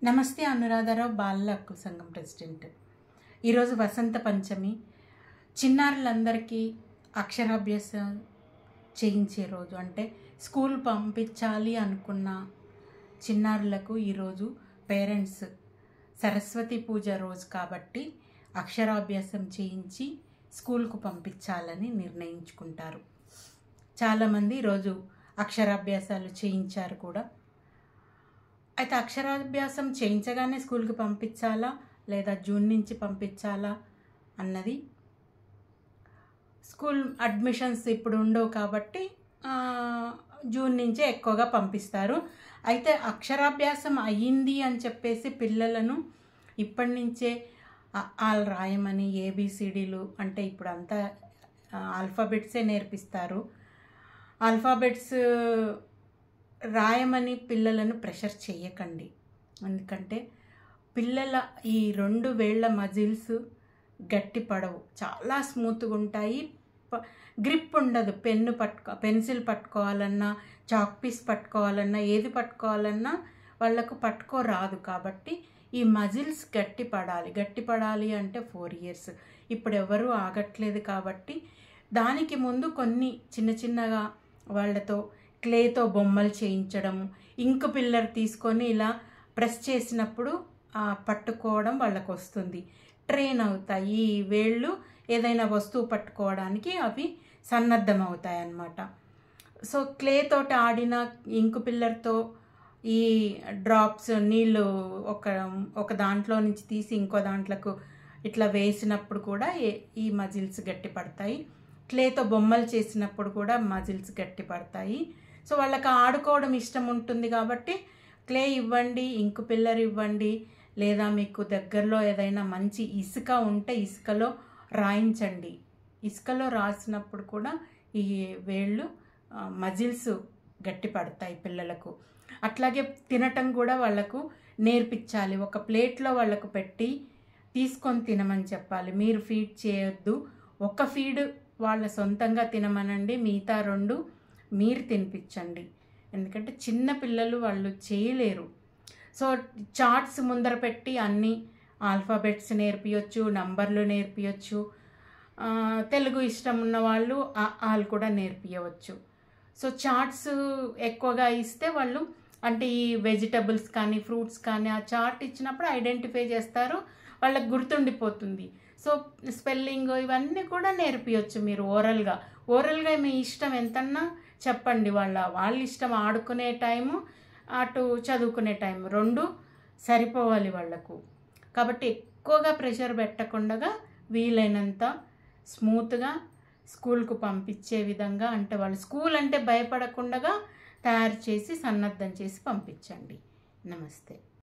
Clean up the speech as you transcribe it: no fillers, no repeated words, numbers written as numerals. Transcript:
నమస్తే. అనురాధారావు బాలల హక్కుల సంఘం ప్రెసిడెంట్. ఈరోజు వసంత పంచమి. చిన్నారులందరికీ అక్షరాభ్యాసం చేయించే రోజు, అంటే స్కూల్ పంపించాలి అనుకున్న చిన్నారులకు ఈరోజు పేరెంట్స్ సరస్వతి పూజ రోజు కాబట్టి అక్షరాభ్యాసం చేయించి స్కూల్కు పంపించాలని నిర్ణయించుకుంటారు. చాలామంది ఈరోజు అక్షరాభ్యాసాలు చేయించారు కూడా. అయితే అక్షరాభ్యాసం చేయించగానే స్కూల్కి పంపించాలా లేదా జూన్ నుంచి పంపించాలా అన్నది, స్కూల్ అడ్మిషన్స్ ఇప్పుడు ఉండవు కాబట్టి జూన్ నుంచే ఎక్కువగా పంపిస్తారు. అయితే అక్షరాభ్యాసం అయ్యింది అని చెప్పేసి పిల్లలను ఇప్పటి నుంచే ఆల్ రాయమని, ఏబిసిడీలు అంటే ఇప్పుడు అంతా ఆల్ఫాబెట్సే నేర్పిస్తారు. ఆల్ఫాబెట్స్ రాయమని పిల్లలను ప్రెషర్ చేయకండి. ఎందుకంటే పిల్లల ఈ 2 వేళ్ల మజిల్స్ గట్టి పడవు, చాలా స్మూత్గా ఉంటాయి. గ్రిప్ ఉండదు. పెన్సిల్ పట్టుకోవాలన్నా, చాక్ పీస్ పట్టుకోవాలన్నా, ఏది పట్టుకోవాలన్నా వాళ్ళకు పట్టుకోరాదు. కాబట్టి ఈ మజిల్స్ గట్టి పడాలి అంటే 4 years. ఇప్పుడు ఎవరు ఆగట్లేదు కాబట్టి దానికి ముందు కొన్ని చిన్నగా వాళ్ళతో క్లేతో బొమ్మలు చేయించడం, ఇంకు పిల్లర్ తీసుకొని ఇలా ప్రెస్ చేసినప్పుడు పట్టుకోవడం వాళ్ళకు వస్తుంది. ట్రైన్ అవుతాయి. ఈ వేళ్ళు ఏదైనా వస్తువు పట్టుకోవడానికి అవి సన్నద్ధం అవుతాయి అన్నమాట. సో క్లేతోటి ఆడిన, ఇంకు పిల్లర్తో ఈ డ్రాప్స్ నీళ్ళు ఒక దాంట్లో నుంచి తీసి ఇంకో దాంట్లోకి ఇట్లా వేసినప్పుడు కూడా ఈ మజిల్స్ గట్టి పడతాయి. క్లేతో బొమ్మలు చేసినప్పుడు కూడా మజిల్స్ గట్టి పడతాయి. సో వాళ్ళకి ఆడుకోవడం ఇష్టం ఉంటుంది కాబట్టి క్లే ఇవ్వండి, ఇంకు పిల్లర్ ఇవ్వండి, లేదా మీకు దగ్గరలో ఏదైనా మంచి ఇసుక ఉంటే ఇసుకలో రాయించండి. ఇసుకలో రాసినప్పుడు కూడా ఈ వేళ్ళు మజిల్స్ గట్టి పడతాయి పిల్లలకు. అట్లాగే తినటం కూడా వాళ్ళకు నేర్పించాలి. ఒక ప్లేట్లో వాళ్ళకు పెట్టి తీసుకొని తినమని చెప్పాలి. మీరు ఫీడ్ చేయొద్దు. ఒక ఫీడ్ వాళ్ళ సొంతంగా తినమనండి, మిగతా 2 మీరు తినిపించండి. ఎందుకంటే చిన్న పిల్లలు వాళ్ళు చేయలేరు. సో చార్ట్స్ ముందర పెట్టి అన్ని ఆల్ఫాబెట్స్ నేర్పించవచ్చు, నంబర్లు నేర్పించవచ్చు. తెలుగు ఇష్టం ఉన్న వాళ్ళు ఆలు కూడా నేర్పించవచ్చు. సో చార్ట్స్ ఎక్కువగా ఇస్తే వాళ్ళు, అంటే ఈ వెజిటబుల్స్ కానీ ఫ్రూట్స్ కానీ ఆ చార్ట్ ఇచ్చినప్పుడు ఐడెంటిఫై చేస్తారు, వాళ్ళకి గుర్తుండిపోతుంది. సో స్పెల్లింగ్ ఇవన్నీ కూడా నేర్పించవచ్చు మీరు ఓరల్గా మీ ఇష్టం ఎంతన్నా చెప్పండి. వాళ్ళ ఇష్టం. ఆడుకునే టైము, అటు చదువుకునే టైం 2 సరిపోవాలి వాళ్ళకు. కాబట్టి ఎక్కువగా ప్రెషర్ పెట్టకుండా వీలైనంత స్మూత్గా స్కూల్కు పంపించే విధంగా, అంటే వాళ్ళు స్కూల్ అంటే భయపడకుండా తయారు చేసి సన్నద్ధం చేసి పంపించండి. నమస్తే.